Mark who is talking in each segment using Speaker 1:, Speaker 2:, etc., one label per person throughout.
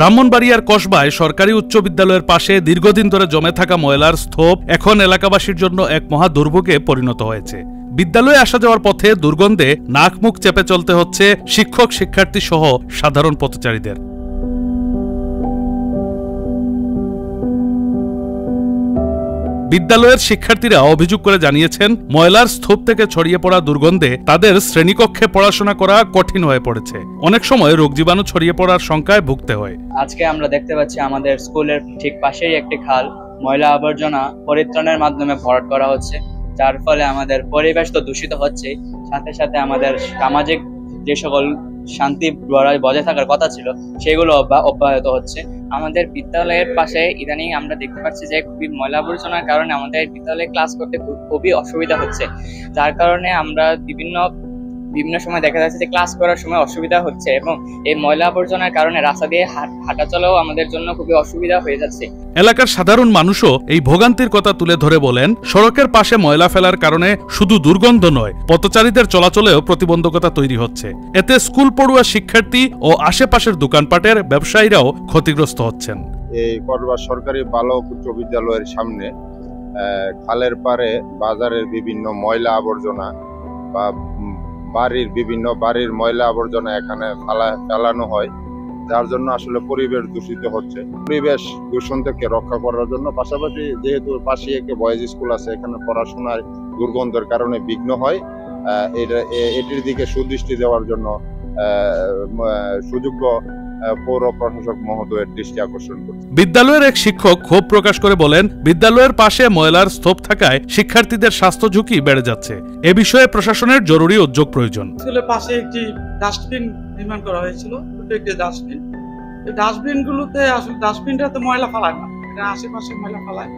Speaker 1: ব্রাহ্মণবাড়িয়ার কসবায় সরকারি উচ্চ বিদ্যালয়ের পাশে দীর্ঘদিন ধরে জমে থাকা ময়লার স্তূপ এখন এলাকাবাসীর জন্য এক মহা দুর্ভোগে পরিণত হয়েছে। বিদ্যালয়ে আসা যাওয়ার পথে দুর্গন্ধে নাক মুখ চেপে চলতে হচ্ছে শিক্ষক শিক্ষার্থী সহ সাধারণ পথচারীদের। বিদ্যালয়ের শিক্ষার্থীরা অভিযোগ করে জানিয়েছেন, ময়লার স্তূপ থেকে ছড়িয়ে পড়া দুর্গন্ধে তাদের শ্রেণীকক্ষে পড়াশোনা করা কঠিন হয়ে পড়েছে। অনেক সময় রোগ জীবাণু ছড়িয়ে পড়ার শঙ্কায় ভুগতে হয়।
Speaker 2: আজকে আমরা দেখতে পাচ্ছি আমাদের স্কুলের ঠিক পাশেই একটি খাল ময়লা আবর্জনা পরিত্রাণের মাধ্যমে ভরাট করা হচ্ছে, যার ফলে আমাদের পরিবেশ তো দূষিত হচ্ছে, সাথে সাথে আমাদের সামাজিক যে সকল শান্তি বজায় থাকার কথা ছিল সেগুলো অব্যাহত হচ্ছে। আমাদের বিদ্যালয়ের পাশে ইদানিং আমরা দেখতে পাচ্ছি যে খুবই ময়লা আবর্জনার কারণে আমাদের বিদ্যালয়ে ক্লাস করতে খুবই অসুবিধা হচ্ছে, যার কারণে আমরা বিভিন্ন সময় দেখা যাচ্ছে যে ক্লাস করার সময় অসুবিধা হচ্ছে এবং এই ময়লা আবর্জনার কারণে রাস্তা দিয়ে হাঁটা চলাও আমাদের জন্য খুবই অসুবিধা হয়ে যাচ্ছে।
Speaker 1: এলাকার সাধারণ মানুষও এই ভোগান্তির কথা তুলে ধরে বলেন, সড়কের পাশে ময়লা ফেলার কারণে শুধু দুর্গন্ধ নয়, পথচারীদের চলাচলেও প্রতিবন্ধকতা তৈরি হচ্ছে। এতে স্কুল পড়ুয়া শিক্ষার্থী ও আশেপাশের দোকানপাটের ব্যবসায়ীরাও ক্ষতিগ্রস্ত হচ্ছেন।
Speaker 3: এই কসবা সরকারি বালক উচ্চ বিদ্যালয়ের সামনে খালের পারে বাজারের বিভিন্ন ময়লা আবর্জনা বা বাড়ির ময়লা আবর্জনা এখানে ফেলানো হয়, যার জন্য আসলে পরিবেশ দূষিত হচ্ছে। পরিবেশ দূষণ থেকে রক্ষা করার জন্য পাশাপাশি যেহেতু পাশে একটি বয়েজ স্কুল আছে, এখানে পড়াশোনার দুর্গন্ধের কারণে বিঘ্ন হয়, এটির দিকে সুদৃষ্টি দেওয়ার জন্য সুযোগ্য পৌর প্রশাসক মহোদয়ের দৃষ্টি আকর্ষণ করছে।
Speaker 1: বিদ্যালয়ের এক শিক্ষক ক্ষোভ প্রকাশ করে বলেন, বিদ্যালয়ের পাশে ময়লার স্তূপ থাকায় শিক্ষার্থীদের স্বাস্থ্য ঝুঁকি বেড়ে যাচ্ছে। এ বিষয়ে প্রশাসনের জরুরি উদ্যোগ প্রয়োজন।
Speaker 4: স্কুলের পাশে একটি ডাস্টবিন নির্মাণ করা হয়েছিল, একটি ডাস্টবিন। এই ডাস্টবিনগুলোতে আসলে ডাস্টবিনটাতে ময়লা ফেলায় না, এটা আশেপাশে ময়লা ফেলায়।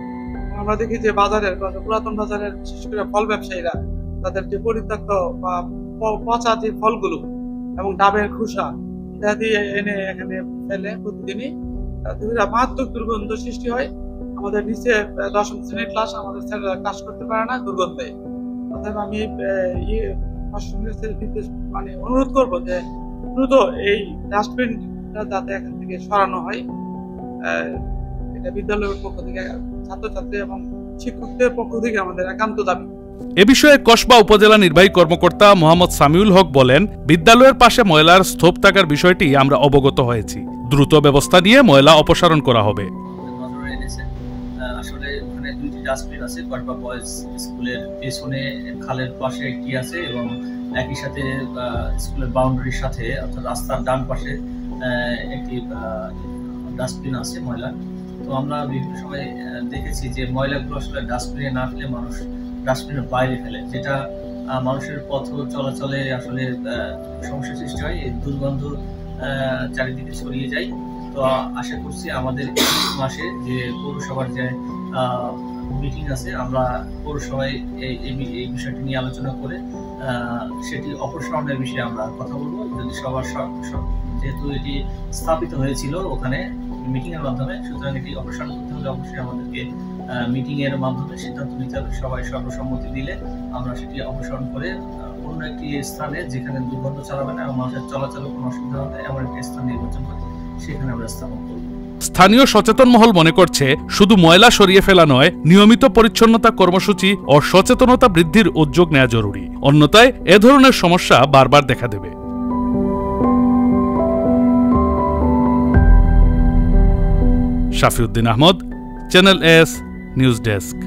Speaker 4: আমরা দেখি যে বাজারের পুরাতন বাজারের বিশেষ করে ফল ব্যবসায়ীরা তাদের যে পরিত্যক্ত বা পচা যে ফলগুলো এবং ডাবের খোসা ইত্যাদি এনে এখানে ফেলে প্রতিদিনই, মারাত্মক দুর্গন্ধ সৃষ্টি হয়। আমাদের নিচে 10ম শ্রেণীর ক্লাস, আমাদের ছেলেরা ক্লাস করতে পারে না দুর্গন্ধে। অতএব আমি অনুরোধ করবো যে দ্রুত এই ডাস্টবিনটা যাতে এখান থেকে সরানো হয়। এটা বিদ্যালয়ের পক্ষ থেকে, ছাত্রছাত্রী এবং শিক্ষকদের পক্ষ থেকে আমাদের একান্ত দাবি।
Speaker 1: এ বিষয়ে কসবা উপজেলা নির্বাহী কর্মকর্তা মোহাম্মদ সামিউল হক বলেন, বিদ্যালয়ের পাশে ময়লার স্তূপ থাকার বিষয়টি আমরা অবগত হয়েছি, দ্রুত ব্যবস্থা নিয়ে ময়লা অপসারণ করা হবে।
Speaker 5: আসলে ওখানে দুইটি ডাস্টবিন আছে, কসবা বয়েজ স্কুলের পেছনে খালের পাশে একটি আছে এবং একই সাথে স্কুলের বাউন্ডারির সাথে অর্থাৎ রাস্তার ডান পাশে একটি ডাস্টবিন আছে ময়লা। তো আমরা বিভিন্ন সময় দেখেছি যে ময়লাগুলো আসলে ডাস্টবিনে না ফেলে মানুষ ডাস্টবিনের বাইরে ফেলে, যেটা মানুষের পথ চলাচলে আসলে সমস্যা সৃষ্টি হয়, দুর্গন্ধ চারিদিকে ছড়িয়ে যায়। তো আশা করছি আমাদের এই মাসে যে পৌরসভার যে মিটিং আছে, আমরা পৌরসভায় এই বিষয়টি নিয়ে আলোচনা করে সেটি অপসারণের বিষয়ে আমরা কথা বলবো। যদি সবার যেহেতু এটি স্থাপিত হয়েছিল ওখানে মিটিং এর মাধ্যমে, সুতরাং এটি অপসারণ করতে হলে অবশ্যই আমাদেরকে মিটিং এর মাধ্যমে সিদ্ধান্ত নিতে হবে। সবাই সর্বসম্মতি দিলে আমরা সেটি অপসারণ করে অন্য একটি স্থানে, যেখানে দুর্গন্ধ চালাবে না এবং মানুষের চলাচলে কোনো অসুবিধা হবে এমন একটি স্থান নির্বাচন করে সেখানে আমরা স্থাপন করব।
Speaker 1: স্থানীয় সচেতন মহল মনে করছে, শুধু ময়লা সরিয়ে ফেলা নয়, নিয়মিত পরিচ্ছন্নতা কর্মসূচি ও সচেতনতা বৃদ্ধির উদ্যোগ নেওয়া জরুরি। অন্যথায় এ ধরনের সমস্যা বারবার দেখা দেবে। Shafiuddin Ahmed, Channel S news desk.